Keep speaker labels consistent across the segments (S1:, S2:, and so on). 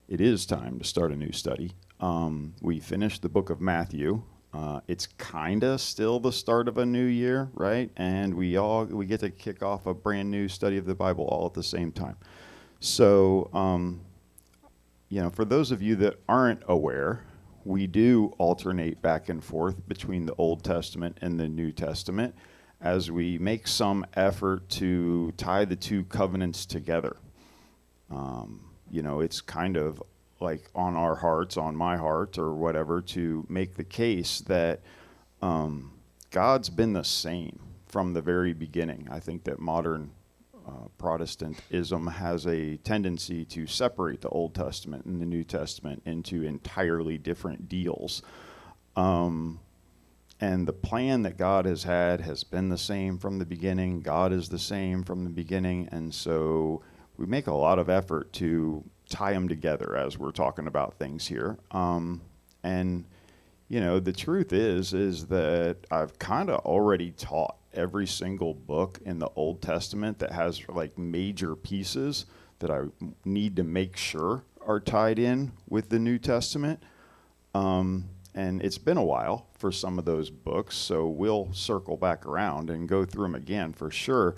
S1: It is time to start a new study. We finished the book of Matthew. It's kind of still the start of a new year, right? And we get to kick off a brand new study of the Bible all at the same time. So, for those of you that aren't aware, we do alternate back and forth between the Old Testament and the New Testament as we make some effort to tie the two covenants together. It's kind of like on our hearts, on my heart or whatever, to make the case that God's been the same from the very beginning. I think that modern Protestantism has a tendency to separate the Old Testament and the New Testament into entirely different deals. And the plan that God has had has been the same from the beginning. God is the same from the beginning. And so we make a lot of effort to tie them together as we're talking about things here. The truth is that I've kind of already taught every single book in the Old Testament that has like major pieces that I need to make sure are tied in with the New Testament. And it's been a while for some of those books, so we'll circle back around and go through them again for sure.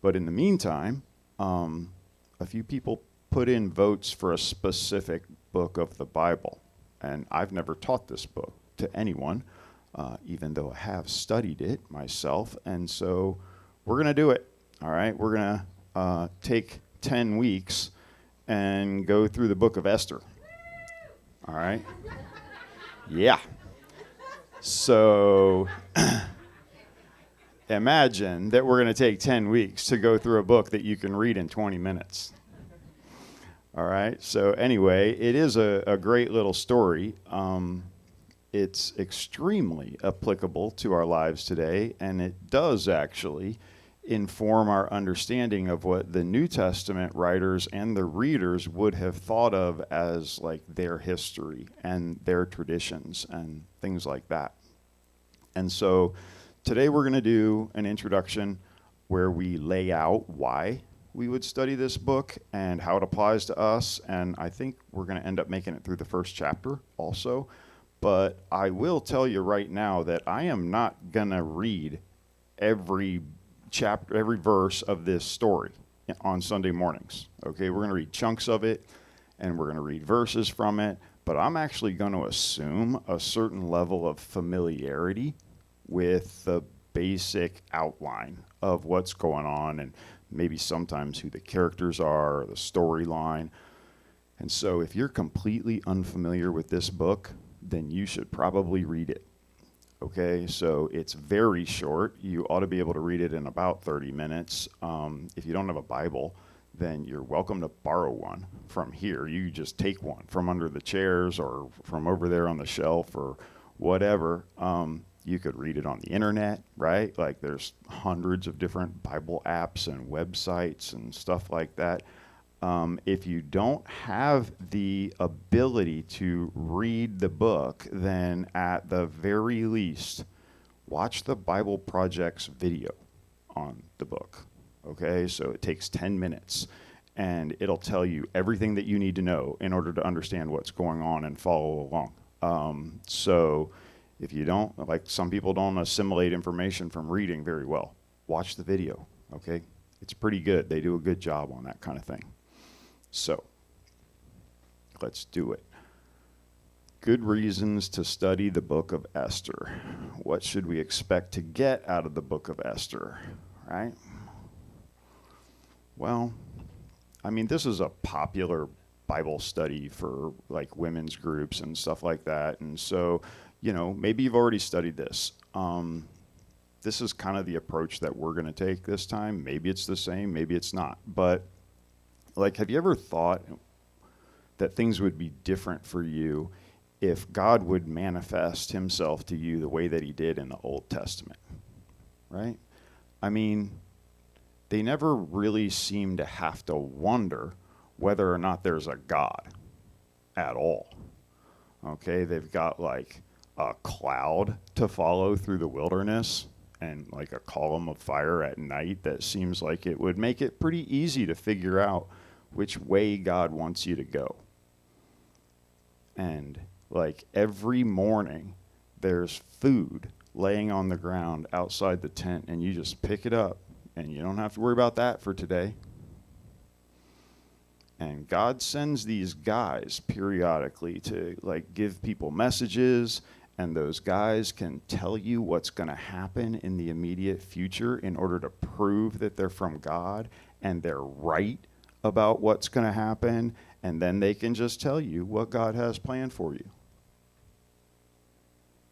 S1: But in the meantime, a few people put in votes for a specific book of the Bible. And I've never taught this book to anyone, even though I have studied it myself. And so we're going to do it. All right. We're going to take 10 weeks and go through the book of Esther. All right. Yeah. So imagine that we're going to take 10 weeks to go through a book that you can read in 20 minutes. All right. So anyway, it is a great little story. It's extremely applicable to our lives today, and it does actually inform our understanding of what the New Testament writers and the readers would have thought of as like their history and their traditions and things like that. And so today we're going to do an introduction where we lay out why we would study this book and how it applies to us. And I think we're going to end up making it through the first chapter also. But I will tell you right now that I am not going to read every chapter, every verse of this story on Sunday mornings. Okay, we're going to read chunks of it and we're going to read verses from it. But I'm actually going to assume a certain level of familiarity with the basic outline of what's going on and maybe sometimes who the characters are or the storyline. And so if you're completely unfamiliar with this book, then you should probably read it. Okay, so it's very short. You ought to be able to read it in about 30 minutes. If you don't have a Bible, then you're welcome to borrow one from here. You just take one from under the chairs or from over there on the shelf or whatever. You could read it on the internet, right? Like there's hundreds of different Bible apps and websites and stuff like that. If you don't have the ability to read the book, then at the very least, watch the Bible Project's video on the book. Okay, so it takes 10 minutes and it'll tell you everything that you need to know in order to understand what's going on and follow along. So if you don't, like some people don't assimilate information from reading very well, watch the video, okay? It's pretty good. They do a good job on that kind of thing. So, let's do it. Good reasons to study the book of Esther. What should we expect to get out of the book of Esther, right? Well, I mean, this is a popular Bible study for like women's groups and stuff like that. And so, maybe you've already studied this. This is kind of the approach that we're going to take this time. Maybe it's the same, maybe it's not. But have you ever thought that things would be different for you if God would manifest himself to you the way that he did in the Old Testament, right? I mean, they never really seem to have to wonder whether or not there's a God at all, okay? They've got like a cloud to follow through the wilderness and like a column of fire at night that seems like it would make it pretty easy to figure out which way God wants you to go. And like every morning, there's food laying on the ground outside the tent, and you just pick it up, and you don't have to worry about that for today. And God sends these guys periodically to like give people messages, and those guys can tell you what's going to happen in the immediate future in order to prove that they're from God and they're right about what's going to happen, and then they can just tell you what God has planned for you.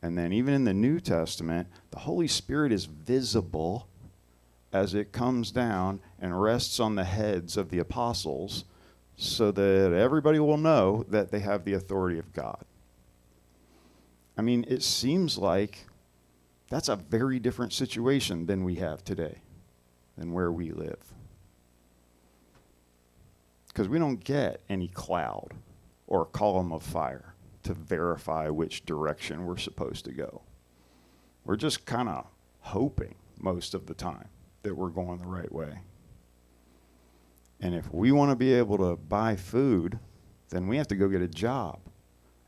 S1: And then even in the New Testament, the Holy Spirit is visible as it comes down and rests on the heads of the apostles, so that everybody will know that they have the authority of God. I mean, it seems like that's a very different situation than we have today, than where we live. Because we don't get any cloud or column of fire to verify which direction we're supposed to go. We're just kind of hoping most of the time that we're going the right way. And if we want to be able to buy food, then we have to go get a job,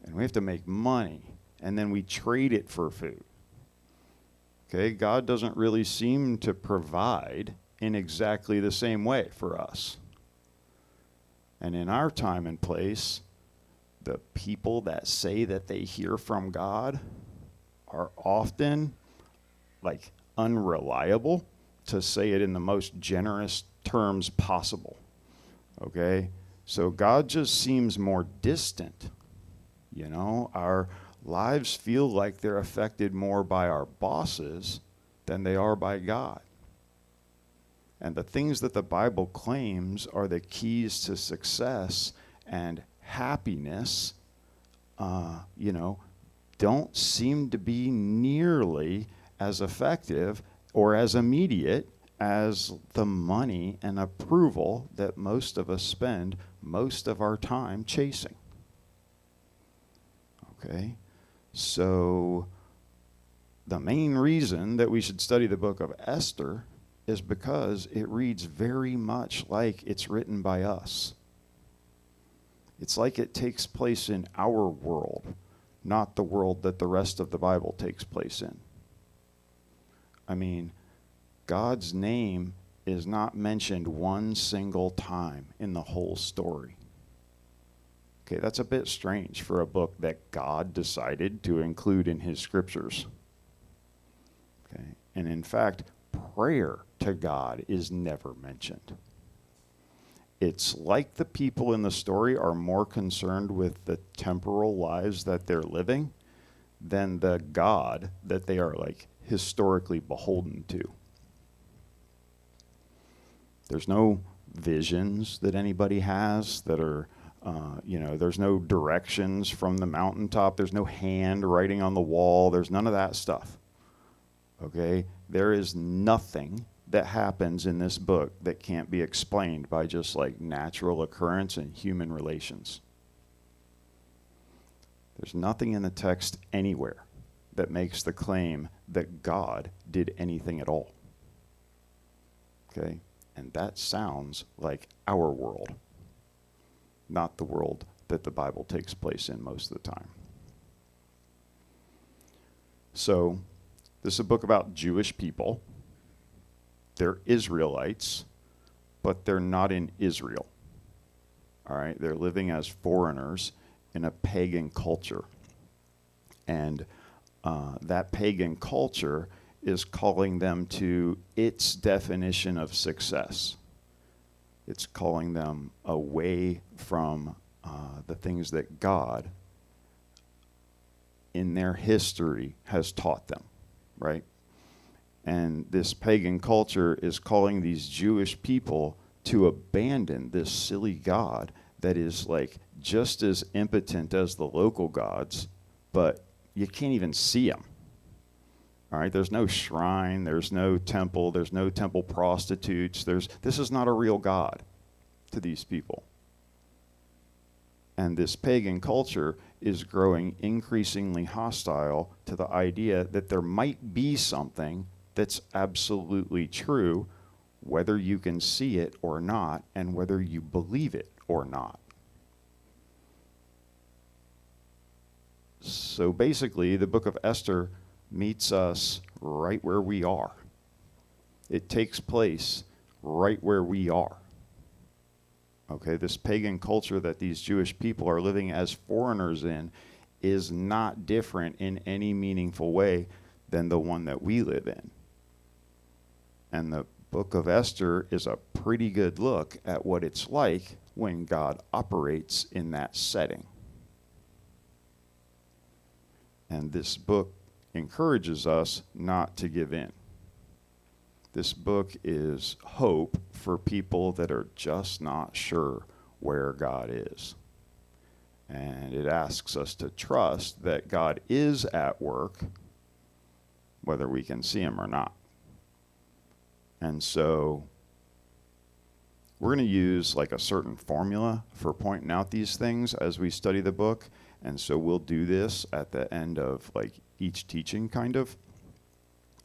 S1: and we have to make money, and then we trade it for food. Okay, God doesn't really seem to provide in exactly the same way for us. And in our time and place, the people that say that they hear from God are often like unreliable, to say it in the most generous terms possible. Okay? So God just seems more distant. You know, our lives feel like they're affected more by our bosses than they are by God. And the things that the Bible claims are the keys to success and happiness, don't seem to be nearly as effective or as immediate as the money and approval that most of us spend most of our time chasing. Okay? So the main reason that we should study the book of Esther is because it reads very much like it's written by us. It's like it takes place in our world, not the world that the rest of the Bible takes place in. I mean, God's name is not mentioned one single time in the whole story. Okay, that's a bit strange for a book that God decided to include in his scriptures. Okay, and in fact, prayer to God is never mentioned. It's like the people in the story are more concerned with the temporal lives that they're living than the God that they are like historically beholden to. There's no visions that anybody has that are, there's no directions from the mountaintop. There's no hand writing on the wall. There's none of that stuff. Okay? There is nothing that happens in this book that can't be explained by just like natural occurrence and human relations. There's nothing in the text anywhere that makes the claim that God did anything at all. Okay? And that sounds like our world, not the world that the Bible takes place in most of the time. So, this is a book about Jewish people. They're Israelites, but they're not in Israel. All right? They're living as foreigners in a pagan culture. And that pagan culture is calling them to its definition of success. It's calling them away from the things that God in their history has taught them, right? And this pagan culture is calling these Jewish people to abandon this silly God that is like just as impotent as the local gods, but you can't even see him. All right, there's no shrine, there's no temple prostitutes. This is not a real God to these people. And this pagan culture is growing increasingly hostile to the idea that there might be something that's absolutely true, whether you can see it or not, and whether you believe it or not. So basically, the book of Esther meets us right where we are. It takes place right where we are. Okay, this pagan culture that these Jewish people are living as foreigners in is not different in any meaningful way than the one that we live in. And the book of Esther is a pretty good look at what it's like when God operates in that setting. And this book encourages us not to give in. This book is hope for people that are just not sure where God is. And it asks us to trust that God is at work, whether we can see him or not. And so we're going to use like a certain formula for pointing out these things as we study the book. And so we'll do this at the end of like each teaching kind of.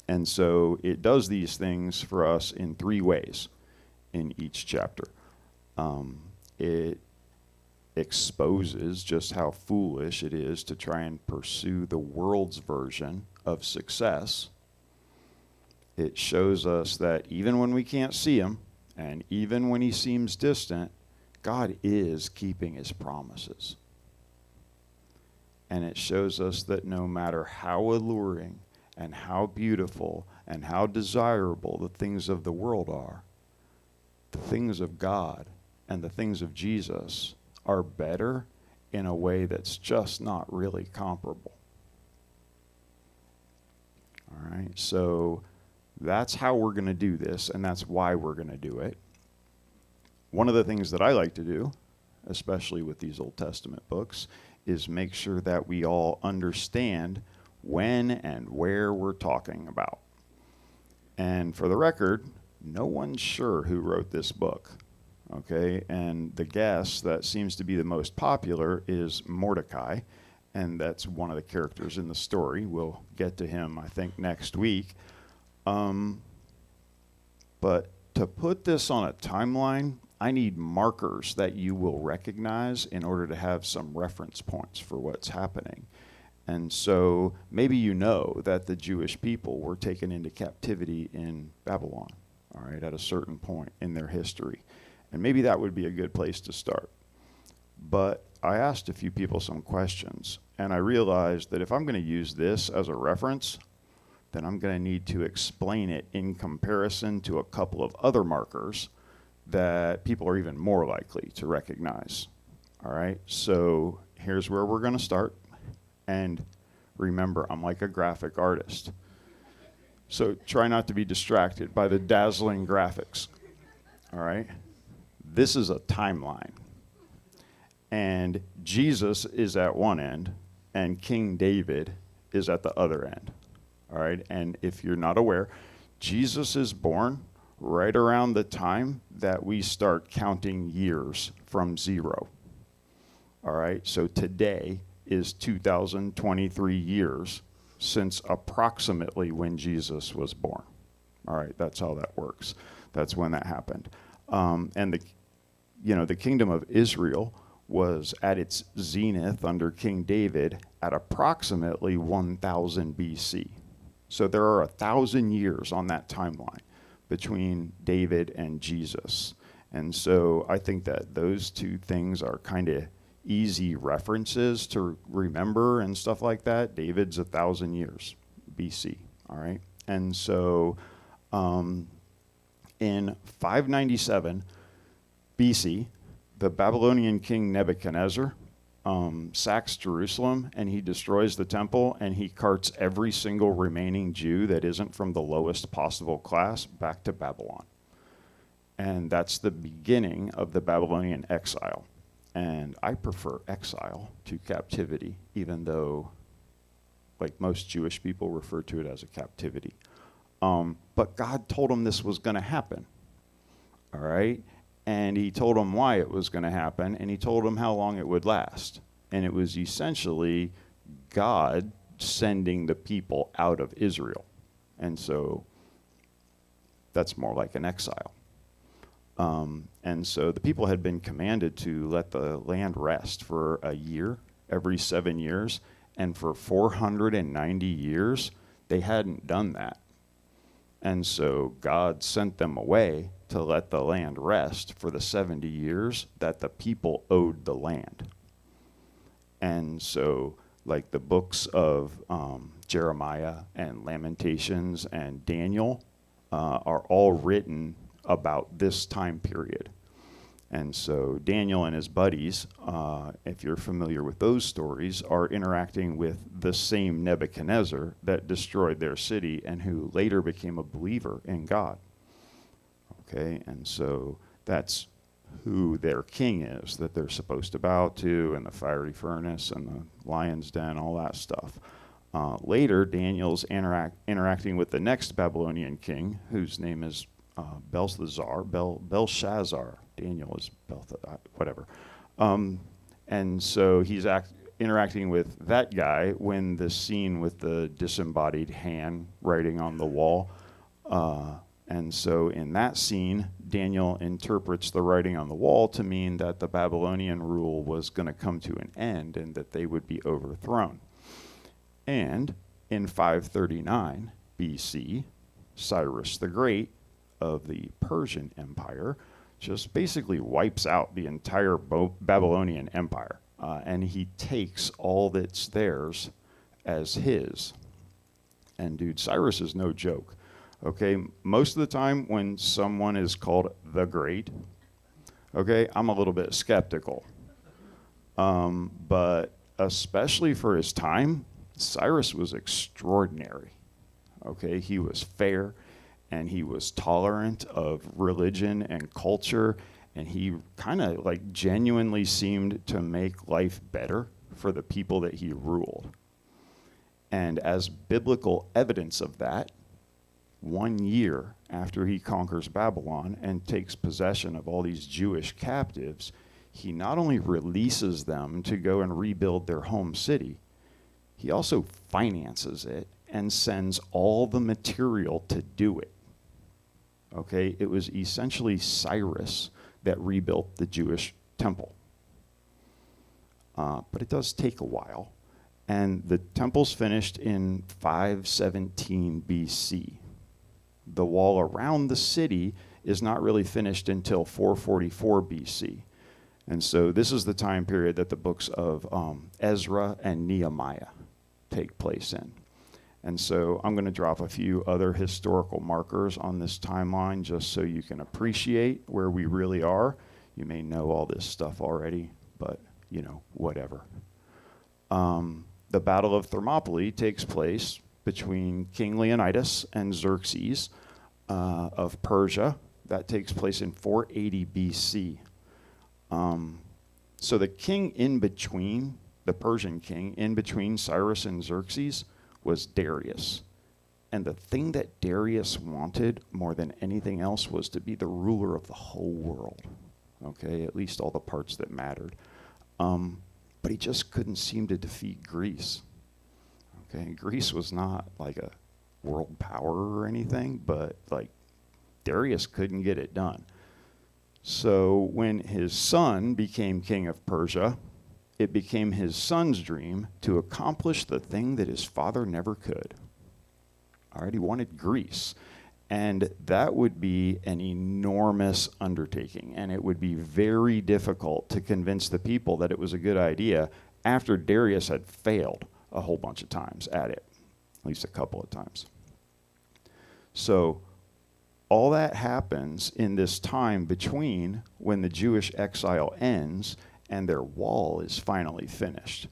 S1: And so it does these things for us in 3 ways in each chapter. It exposes just how foolish it is to try and pursue the world's version of success. It shows us that even when we can't see him, and even when he seems distant, God is keeping his promises. And it shows us that no matter how alluring and how beautiful and how desirable the things of the world are, the things of God and the things of Jesus are better in a way that's just not really comparable. All right, so that's how we're going to do this, and that's why we're going to do it. One of the things that I like to do, especially with these Old Testament books, is make sure that we all understand when and where we're talking about. And for the record, no one's sure who wrote this book, okay? And the guess that seems to be the most popular is Mordecai, and that's one of the characters in the story. We'll get to him, I think, next week. But to put this on a timeline, I need markers that you will recognize in order to have some reference points for what's happening. And so maybe you know that the Jewish people were taken into captivity in Babylon, all right, at a certain point in their history. And maybe that would be a good place to start. But I asked a few people some questions, and I realized that if I'm going to use this as a reference, then I'm going to need to explain it in comparison to a couple of other markers that people are even more likely to recognize. All right, so here's where we're going to start. And remember, I'm like a graphic artist. So try not to be distracted by the dazzling graphics. All right? This is a timeline. And Jesus is at one end, and King David is at the other end. All right? And if you're not aware, Jesus is born right around the time that we start counting years from 0. All right? So today is 2023 years since approximately when Jesus was born. All right, that's how that works. That's when that happened. And the kingdom of Israel was at its zenith under King David at approximately 1000 BC. So there are 1,000 years on that timeline between David and Jesus. And so I think that those two things are kind of easy references to remember and stuff like that. David's 1,000 years BC, all right? And so in 597 BC, the Babylonian king Nebuchadnezzar sacks Jerusalem, and he destroys the temple, and he carts every single remaining Jew that isn't from the lowest possible class back to Babylon. And that's the beginning of the Babylonian exile. And I prefer exile to captivity, even though, like most Jewish people, refer to it as a captivity. But God told him this was going to happen, all right? And he told him why it was going to happen, and he told him how long it would last. And it was essentially God sending the people out of Israel. And so that's more like an exile. And so the people had been commanded to let the land rest for a year, every 7 years, And for 490 years, they hadn't done that. And so God sent them away to let the land rest for the 70 years that the people owed the land. And so, like the books of Jeremiah and Lamentations and Daniel are all written about this time period. And so Daniel and his buddies, if you're familiar with those stories, are interacting with the same Nebuchadnezzar that destroyed their city and who later became a believer in God. Okay, and so that's who their king is that they're supposed to bow to, and the fiery furnace and the lion's den, all that stuff. Later, Daniel's interacting with the next Babylonian king, whose name is Belshazzar. Daniel is whatever. And so he's interacting with that guy when the scene with the disembodied hand writing on the wall. And so in that scene, Daniel interprets the writing on the wall to mean that the Babylonian rule was going to come to an end and that they would be overthrown. And in 539 BC, Cyrus the Great of the Persian Empire just basically wipes out the entire Babylonian Empire. And he takes all that's theirs as his. And dude, Cyrus is no joke. Okay, most of the time when someone is called the Great, okay, I'm a little bit skeptical. But especially for his time, Cyrus was extraordinary. Okay, he was fair and he was tolerant of religion and culture, and he kind of like genuinely seemed to make life better for the people that he ruled. And as biblical evidence of that, 1 year after he conquers Babylon and takes possession of all these Jewish captives, he not only releases them to go and rebuild their home city, he also finances it and sends all the material to do it. Okay, it was essentially Cyrus that rebuilt the Jewish temple. But it does take a while. And the temple's finished in 517 BC. The wall around the city is not really finished until 444 BC. And so this is the time period that the books of Ezra and Nehemiah take place in. And so I'm going to drop a few other historical markers on this timeline just so you can appreciate where we really are. You may know all this stuff already, but, you know, whatever. The Battle of Thermopylae takes place between King Leonidas and Xerxes of Persia. That takes place in 480 BC. So the king in between, the Persian king, in between Cyrus and Xerxes was Darius. And the thing that Darius wanted more than anything else was to be the ruler of the whole world. Okay, at least all the parts that mattered. But he just couldn't seem to defeat Greece. Okay, Greece was not like a world power or anything, but like Darius couldn't get it done. So when his son became king of Persia, it became his son's dream to accomplish the thing that his father never could. All right, he wanted Greece. And that would be an enormous undertaking, and it would be very difficult to convince the people that it was a good idea after Darius had failed a whole bunch of times at it, at least a couple of times. So all that happens in this time between when the Jewish exile ends and their wall is finally finished.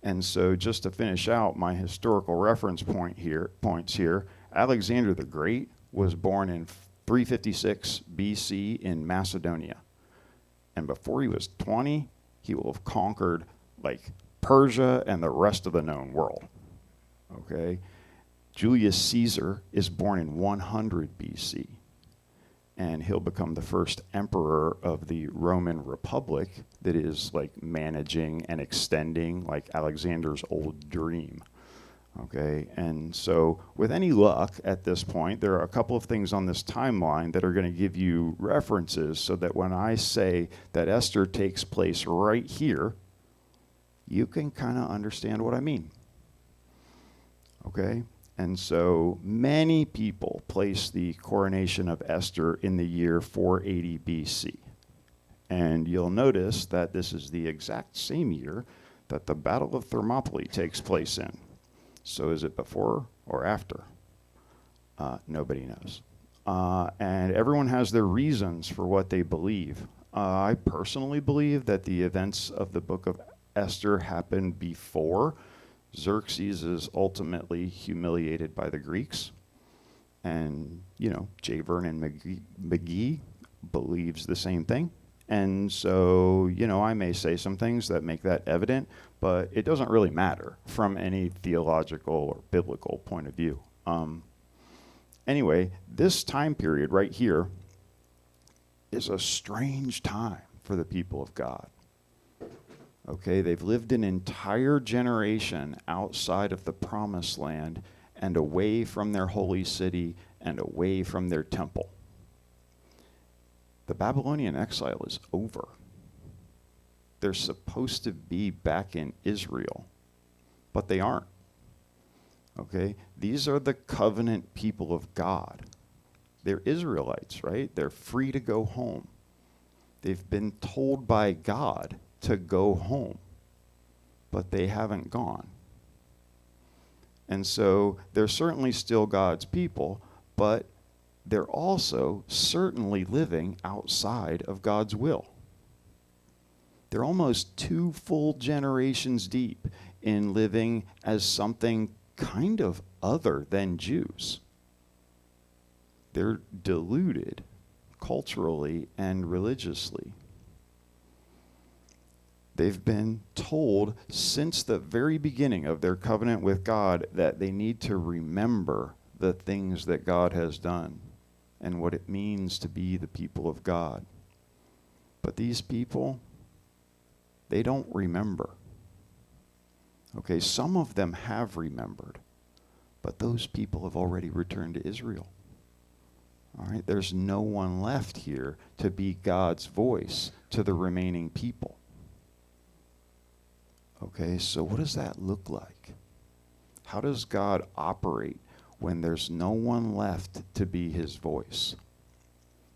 S1: And so just to finish out my historical reference points here, Alexander the Great was born in 356 BC in Macedonia. And before he was 20, he will have conquered like Persia and the rest of the known world. Okay? Julius Caesar is born in 100 BC. And he'll become the first emperor of the Roman Republic that is like managing and extending like Alexander's old dream. Okay, and so with any luck at this point, there are a couple of things on this timeline that are going to give you references so that when I say that Esther takes place right here, you can kind of understand what I mean. Okay? And so many people place the coronation of Esther in the year 480 BC. And you'll notice that this is the exact same year that the Battle of Thermopylae takes place in. So is it before or after? Nobody knows. And everyone has their reasons for what they believe. I personally believe that the events of the book of Esther happened before Xerxes is ultimately humiliated by the Greeks. And, J. Vernon McGee believes the same thing. And so, I may say some things that make that evident, but it doesn't really matter from any theological or biblical point of view. Anyway, this time period right here is a strange time for the people of God. Okay, they've lived an entire generation outside of the promised land and away from their holy city and away from their temple. The Babylonian exile is over. They're supposed to be back in Israel, but they aren't. Okay? These are the covenant people of God. They're Israelites, right? They're free to go home. They've been told by God to go home, but they haven't gone. And so they're certainly still God's people, but they're also certainly living outside of God's will. They're almost 2 full generations deep in living as something kind of other than Jews. They're deluded culturally and religiously. They've been told since the very beginning of their covenant with God that they need to remember the things that God has done and what it means to be the people of God. But these people, they don't remember. Okay, some of them have remembered, but those people have already returned to Israel. All right, there's no one left here to be God's voice to the remaining people. Okay, so what does that look like? How does God operate when there's no one left to be his voice?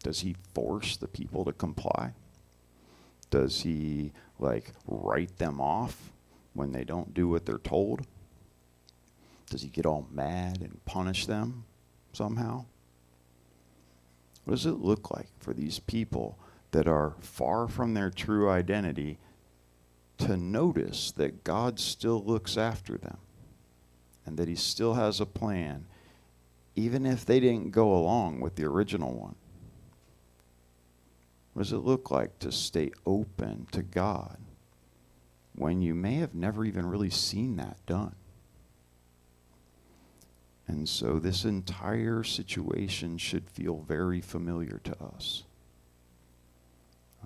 S1: Does he force the people to comply? Does he, write them off when they don't do what they're told? Does he get all mad and punish them somehow? What does it look like for these people that are far from their true identity to notice that God still looks after them and that he still has a plan, even if they didn't go along with the original one? What does it look like to stay open to God when you may have never even really seen that done? And so this entire situation should feel very familiar to us.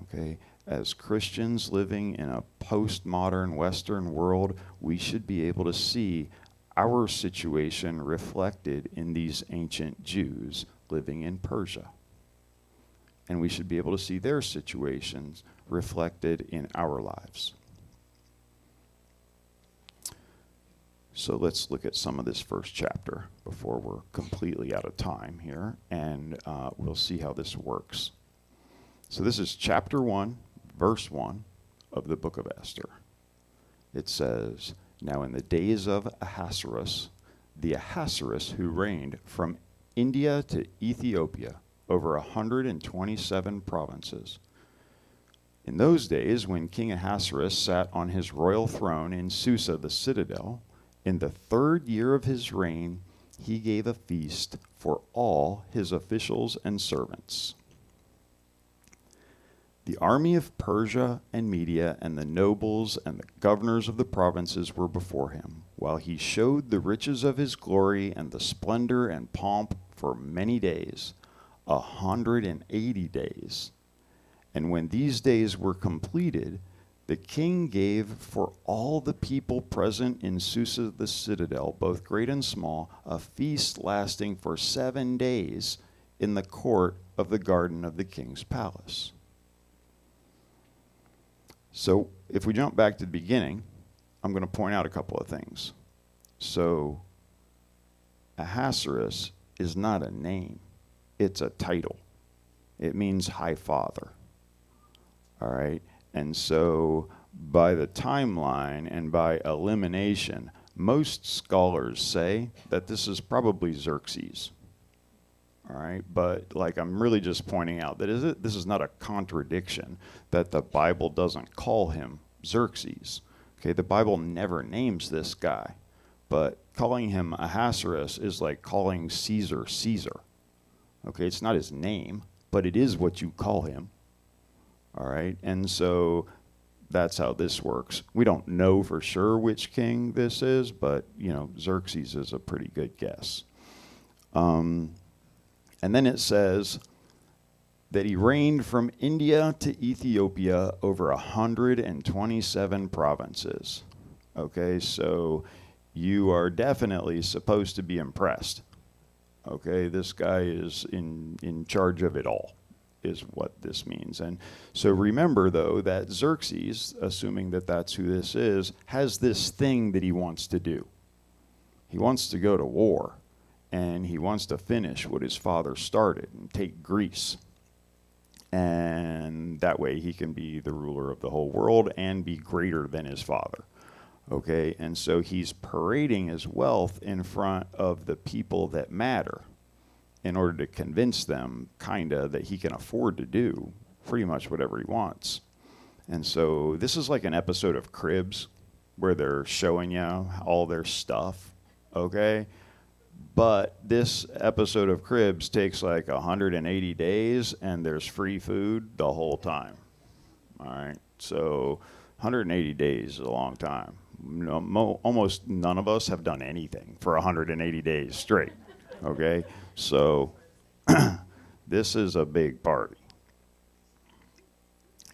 S1: Okay? As Christians living in a postmodern Western world, we should be able to see our situation reflected in these ancient Jews living in Persia. And we should be able to see their situations reflected in our lives. So let's look at some of this first chapter before we're completely out of time here, and we'll see how this works. So this is chapter 1, verse 1 of the book of Esther. It says, "Now in the days of Ahasuerus, the Ahasuerus who reigned from India to Ethiopia over 127 provinces. In those days, when King Ahasuerus sat on his royal throne in Susa the citadel, in the 3rd year of his reign, he gave a feast for all his officials and servants. The army of Persia and Media and the nobles and the governors of the provinces were before him, while he showed the riches of his glory and the splendor and pomp for many days, 180 days. And when these days were completed, the king gave for all the people present in Susa the citadel, both great and small, a feast lasting for 7 days in the court of the garden of the king's palace." So if we jump back to the beginning, I'm going to point out a couple of things. So Ahasuerus is not a name. It's a title. It means high father. All right? And so by the timeline and by elimination, most scholars say that this is probably Xerxes. All right? But like I'm really just pointing out that this is not a contradiction that the Bible doesn't call him Xerxes. Okay? The Bible never names this guy. But calling him Ahasuerus is like calling Caesar Caesar. Okay? It's not his name, but it is what you call him. All right? And so that's how this works. We don't know for sure which king this is, but, Xerxes is a pretty good guess. And then it says that he reigned from India to Ethiopia over 127 provinces. Okay, so you are definitely supposed to be impressed. Okay, this guy is in charge of it all, is what this means. And so remember, though, that Xerxes, assuming that that's who this is, has this thing that he wants to do. He wants to go to war, and he wants to finish what his father started and take Greece. And that way he can be the ruler of the whole world and be greater than his father. Okay, and so he's parading his wealth in front of the people that matter in order to convince them, that he can afford to do pretty much whatever he wants. And so this is like an episode of Cribs where they're showing you all their stuff, okay? But this episode of Cribs takes like 180 days, and there's free food the whole time, all right? So 180 days is a long time. Almost none of us have done anything for 180 days straight, okay? So this is a big party.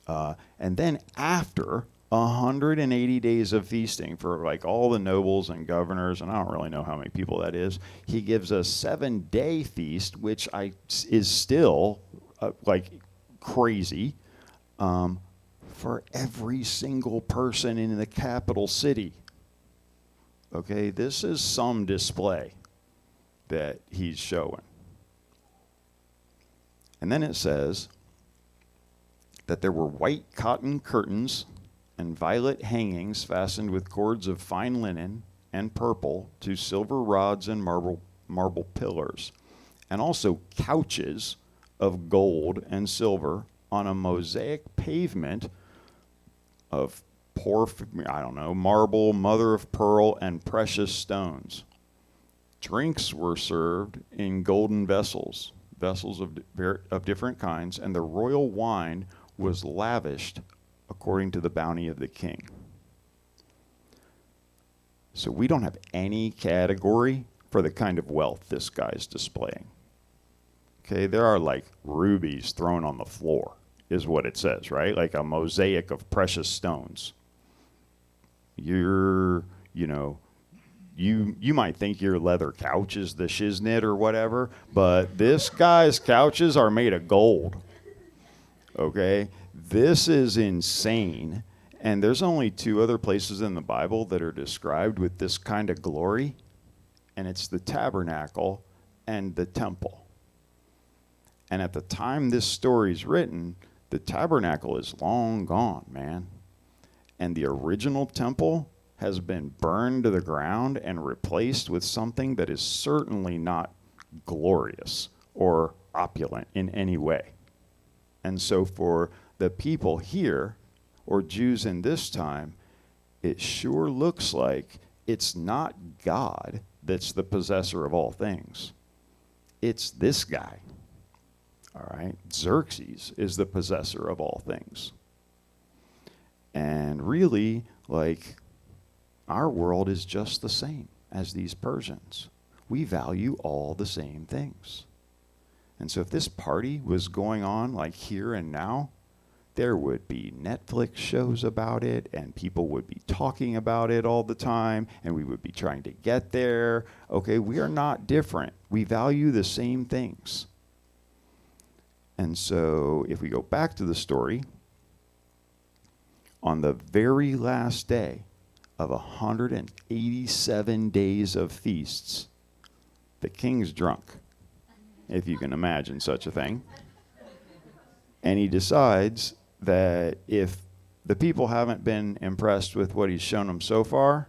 S1: And then after 180 days of feasting for like all the nobles and governors, and I don't really know how many people that is, he gives a 7-day feast, which is still like crazy, for every single person in the capital city. Okay, this is some display that he's showing. And then it says that there were white cotton curtains and violet hangings fastened with cords of fine linen and purple to silver rods and marble pillars, and also couches of gold and silver on a mosaic pavement of marble, mother of pearl, and precious stones. Drinks were served in golden vessels of different kinds, and the royal wine was lavished according to the bounty of the king. So we don't have any category for the kind of wealth this guy's displaying. Okay, there are like rubies thrown on the floor, is what it says, right? Like a mosaic of precious stones. You might think your leather couch is the shiznit or whatever, but this guy's couches are made of gold. Okay? This is insane. And there's only 2 other places in the Bible that are described with this kind of glory, and it's the tabernacle and the temple. And at the time this story's written, the tabernacle is long gone, man. And the original temple has been burned to the ground and replaced with something that is certainly not glorious or opulent in any way. And so for the people here, or Jews in this time, it sure looks like it's not God that's the possessor of all things. It's this guy. All right? Xerxes is the possessor of all things. And really, like, our world is just the same as these Persians. We value all the same things. And so if this party was going on like here and now, there would be Netflix shows about it, and people would be talking about it all the time, and we would be trying to get there. Okay, we are not different. We value the same things. And so if we go back to the story, on the very last day of 187 days of feasts, the king's drunk, if you can imagine such a thing. And he decides that if the people haven't been impressed with what he's shown them so far,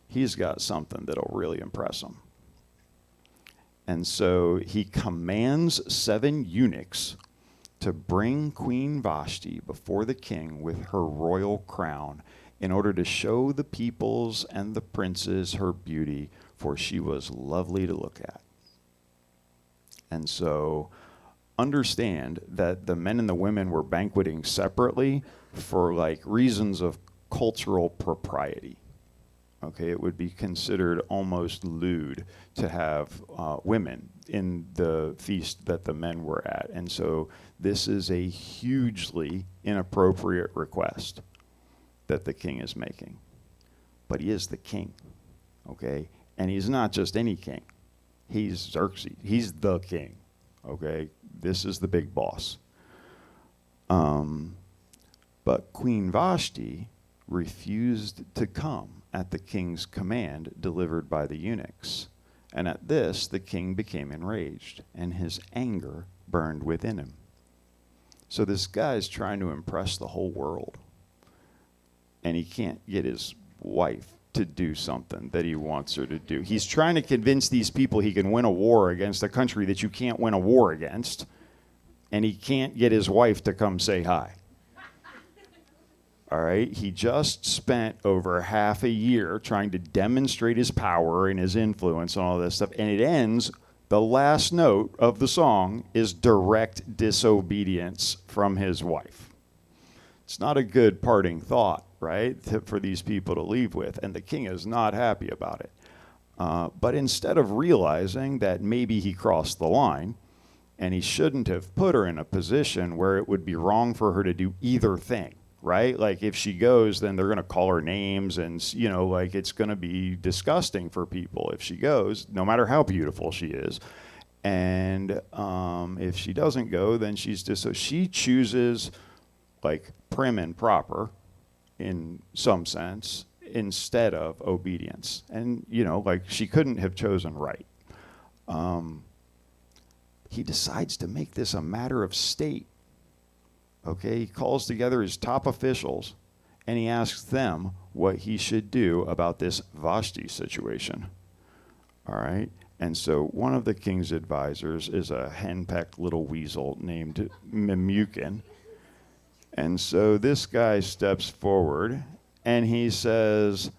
S1: he's got something that'll really impress them. And so he commands 7 eunuchs to bring Queen Vashti before the king with her royal crown in order to show the peoples and the princes her beauty, for she was lovely to look at. And so understand that the men and the women were banqueting separately for like reasons of cultural propriety. Okay, it would be considered almost lewd to have women in the feast that the men were at. And so this is a hugely inappropriate request that the king is making. But he is the king, okay? And he's not just any king. He's Xerxes. He's the king, okay? This is the big boss. But Queen Vashti refused to come at the king's command delivered by the eunuchs. And at this, the king became enraged, and his anger burned within him. So this guy's trying to impress the whole world, and he can't get his wife to do something that he wants her to do. He's trying to convince these people he can win a war against a country that you can't win a war against, and he can't get his wife to come say hi. All right, he just spent over half a year trying to demonstrate his power and his influence and all this stuff, and it ends, the last note of the song is direct disobedience from his wife. It's not a good parting thought, right, for these people to leave with, and the king is not happy about it. But instead of realizing that maybe he crossed the line, and he shouldn't have put her in a position where it would be wrong for her to do either thing, right? Like if she goes, then they're going to call her names and, you know, like it's going to be disgusting for people if she goes, no matter how beautiful she is. And if she doesn't go, then so she chooses like prim and proper in some sense instead of obedience. And, you know, like she couldn't have chosen right. He decides to make this a matter of state. Okay, he calls together his top officials, and he asks them what he should do about this Vashti situation. All right, and so one of the king's advisors is a henpecked little weasel named Memucan. And so this guy steps forward, and he says,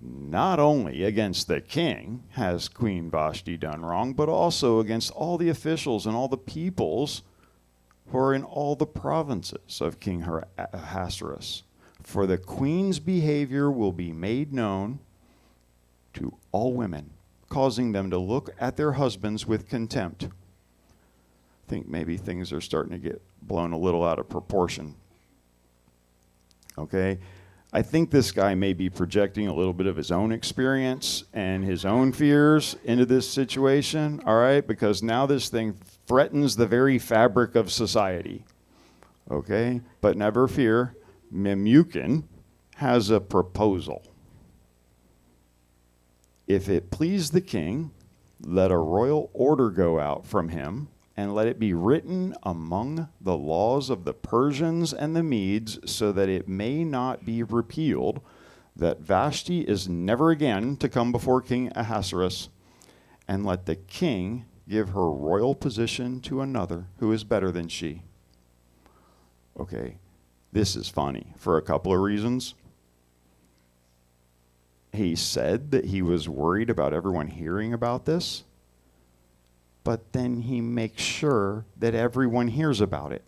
S1: not only against the king has Queen Vashti done wrong, but also against all the officials and all the peoples who are in all the provinces of King Ahasuerus. For the queen's behavior will be made known to all women, causing them to look at their husbands with contempt. I think maybe things are starting to get blown a little out of proportion. Okay? I think this guy may be projecting a little bit of his own experience and his own fears into this situation, all right? Because now this thing threatens the very fabric of society, okay? But never fear, Memucan has a proposal. If it please the king, let a royal order go out from him, and let it be written among the laws of the Persians and the Medes, so that it may not be repealed, that Vashti is never again to come before King Ahasuerus, and let the king give her royal position to another who is better than she. Okay, this is funny for a couple of reasons. He said that he was worried about everyone hearing about this, but then he makes sure that everyone hears about it.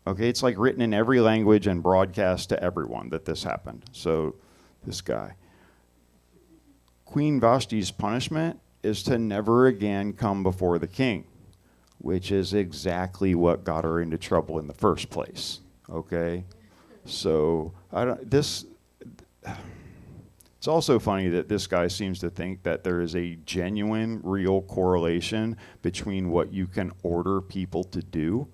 S1: Okay, it's like written in every language and broadcast to everyone that this happened. So this guy. Queen Vashti's punishment is to never again come before the king, which is exactly what got her into trouble in the first place. Okay? So it's also funny that this guy seems to think that there is a genuine, real correlation between what you can order people to do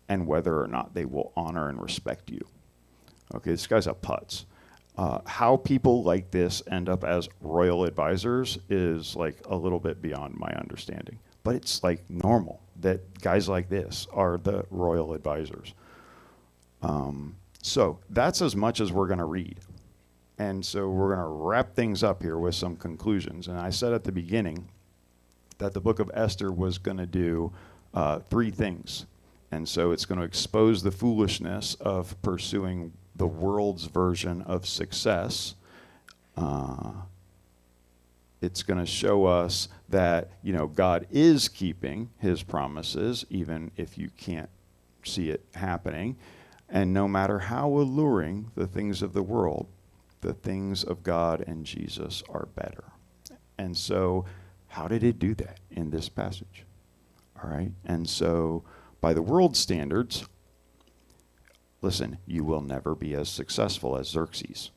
S1: and whether or not they will honor and respect you. Okay, this guy's a putz. How people like this end up as royal advisors is like a little bit beyond my understanding. But it's like normal that guys like this are the royal advisors. So that's as much as we're going to read. And so we're going to wrap things up here with some conclusions. And I said at the beginning that the book of Esther was going to do 3 things. And so it's going to expose the foolishness of pursuing the world's version of success. It's going to show us that, God is keeping his promises, even if you can't see it happening. And no matter how alluring the things of the world, the things of God and Jesus are better. And so how did it do that in this passage? All right. And so by the world standards, listen, you will never be as successful as Xerxes.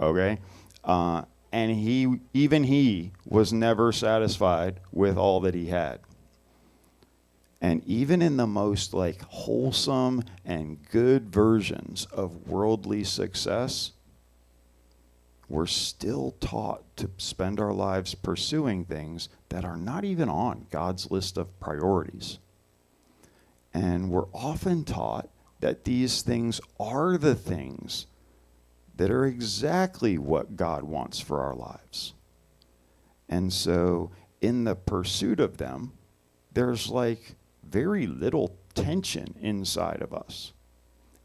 S1: Okay? And he was never satisfied with all that he had. And even in the most wholesome and good versions of worldly success, we're still taught to spend our lives pursuing things that are not even on God's list of priorities. And we're often taught that these things are the things that are exactly what God wants for our lives. And so in the pursuit of them, there's very little tension inside of us.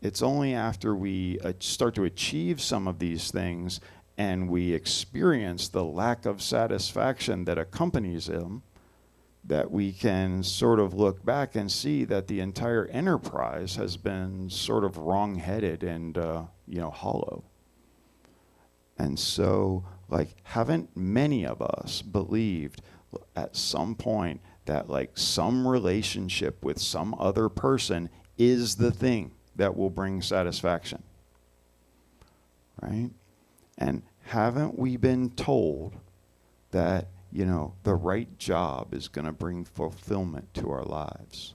S1: It's only after we start to achieve some of these things and we experience the lack of satisfaction that accompanies them that we can sort of look back and see that the entire enterprise has been sort of wrong-headed and hollow. And so, haven't many of us believed at some point that some relationship with some other person is the thing that will bring satisfaction? Right? And haven't we been told that, the right job is going to bring fulfillment to our lives?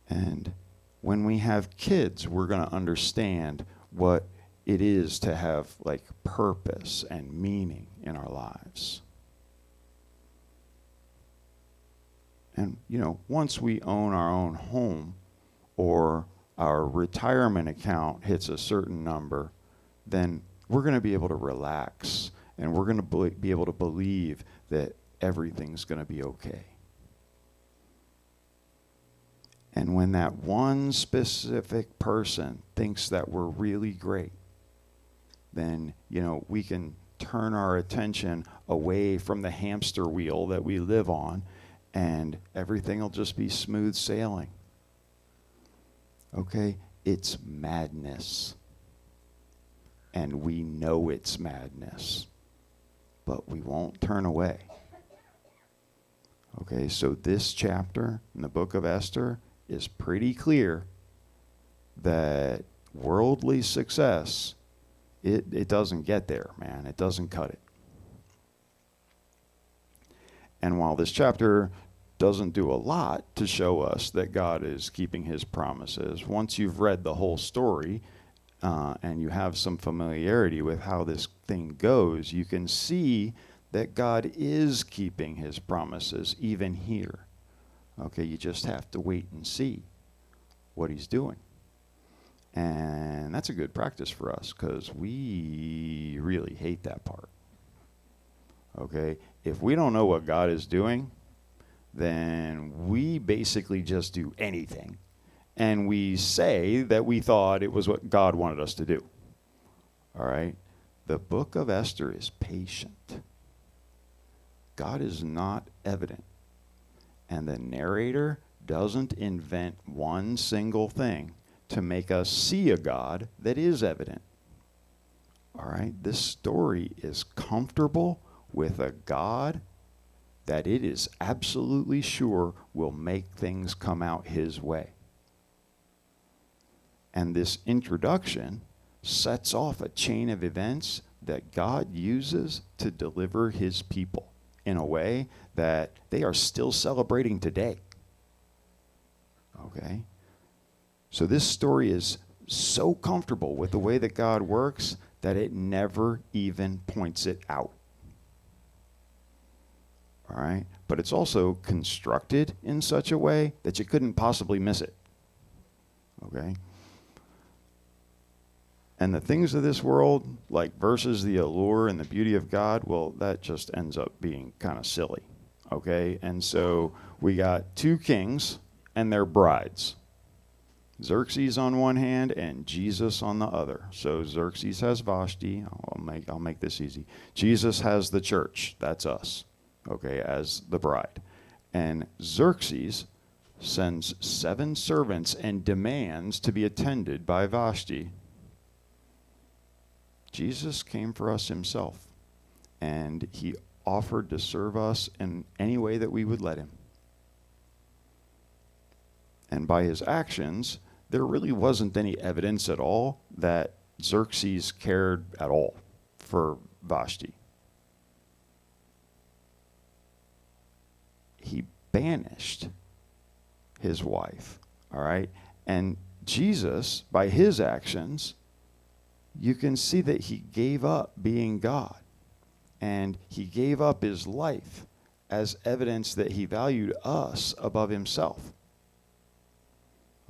S1: And when we have kids, we're going to understand what it is to have purpose and meaning in our lives. And, once we own our own home or our retirement account hits a certain number, then we're going to be able to relax and we're going to be able to believe that everything's going to be okay. And when that one specific person thinks that we're really great, then, we can turn our attention away from the hamster wheel that we live on, and everything will just be smooth sailing. Okay? It's madness. And we know it's madness. But we won't turn away. Okay, so this chapter in the book of Esther is pretty clear that worldly success, it doesn't get there, man. It doesn't cut it. And while this chapter doesn't do a lot to show us that God is keeping his promises, once you've read the whole story and you have some familiarity with how this thing goes, you can see that God is keeping his promises even here. Okay, you just have to wait and see what he's doing. And that's a good practice for us because we really hate that part. Okay, if we don't know what God is doing, then we basically just do anything. And we say that we thought it was what God wanted us to do. All right? The book of Esther is patient. God is not evident. And the narrator doesn't invent one single thing to make us see a God that is evident. All right? This story is comfortable with a God that it is absolutely sure will make things come out his way. And this introduction sets off a chain of events that God uses to deliver his people in a way that they are still celebrating today. Okay? So this story is so comfortable with the way that God works that it never even points it out. All right? But it's also constructed in such a way that you couldn't possibly miss it. Okay? And the things of this world, like versus the allure and the beauty of God, well, that just ends up being kind of silly. Okay? And so we got two kings and their brides. Xerxes on one hand and Jesus on the other. So Xerxes has Vashti. I'll make this easy. Jesus has the church. That's us. Okay, as the bride. And Xerxes sends 7 servants and demands to be attended by Vashti. Jesus came for us himself, and he offered to serve us in any way that we would let him. And by his actions, there really wasn't any evidence at all that Xerxes cared at all for Vashti. He banished his wife, all right? And Jesus, by his actions, you can see that he gave up being God. And he gave up his life as evidence that he valued us above himself.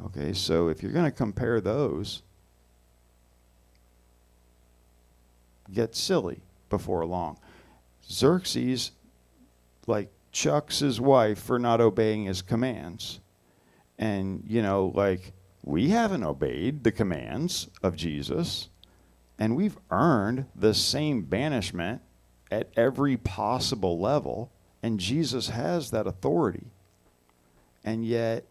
S1: Okay, so if you're going to compare those, get silly before long. Xerxes, chucks his wife for not obeying his commands. And, we haven't obeyed the commands of Jesus, and we've earned the same banishment at every possible level, and Jesus has that authority. And yet,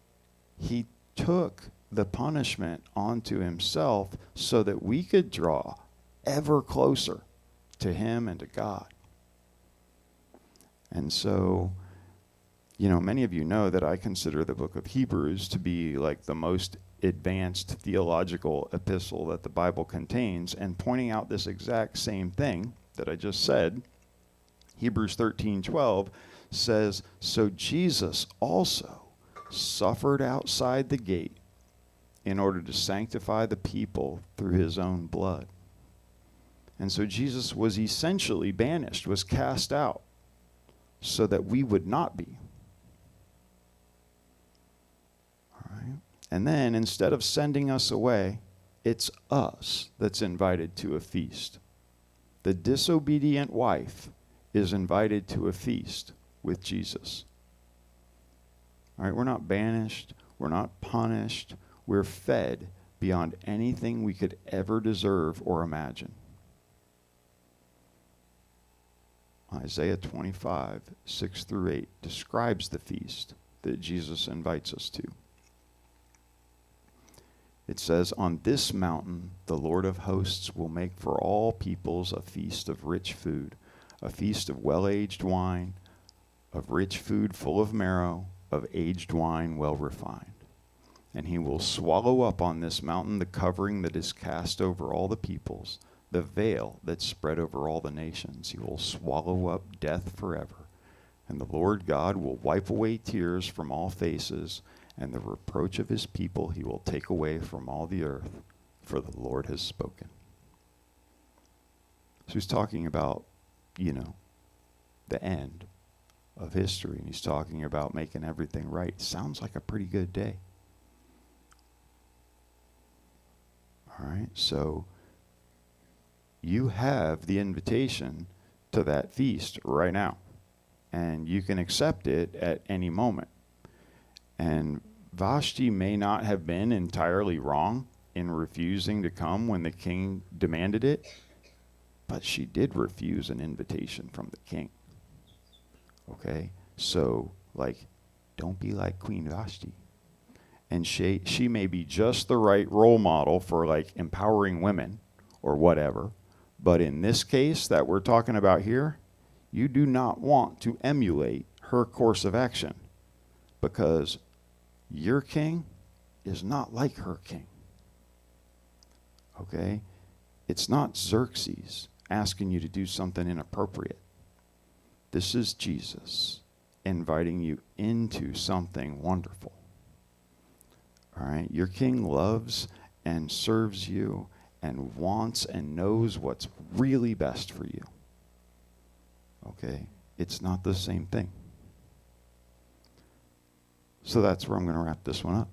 S1: he took the punishment onto himself so that we could draw ever closer to him and to God. And so, many of you know that I consider the book of Hebrews to be like the most advanced theological epistle that the Bible contains, and pointing out this exact same thing that I just said, Hebrews 13:12 says, "So Jesus also suffered outside the gate in order to sanctify the people through his own blood." And so Jesus was essentially banished, was cast out, so that we would not be. All right? And then instead of sending us away, it's us that's invited to a feast. The disobedient wife is invited to a feast with Jesus. All right, we're not banished, we're not punished, we're fed beyond anything we could ever deserve or imagine. Isaiah 25, 6 through 8 describes the feast that Jesus invites us to. It says, "On this mountain the Lord of hosts will make for all peoples a feast of rich food, a feast of well-aged wine, of rich food full of marrow, of aged wine well refined. And he will swallow up on this mountain the covering that is cast over all the peoples, the veil that's spread over all the nations. He will swallow up death forever. And the Lord God will wipe away tears from all faces, and the reproach of his people he will take away from all the earth, for the Lord has spoken." So he's talking about, the end of history, and he's talking about making everything right. Sounds like a pretty good day. All right, so you have the invitation to that feast right now, and you can accept it at any moment. And Vashti may not have been entirely wrong in refusing to come when the king demanded it, but she did refuse an invitation from the king. Okay? So, don't be like Queen Vashti. And she may be just the right role model for, empowering women or whatever. But in this case that we're talking about here, you do not want to emulate her course of action, because your king is not like her king. Okay? It's not Xerxes asking you to do something inappropriate. This is Jesus inviting you into something wonderful. All right? Your king loves and serves you and wants and knows what's really best for you. Okay? It's not the same thing. So that's where I'm going to wrap this one up.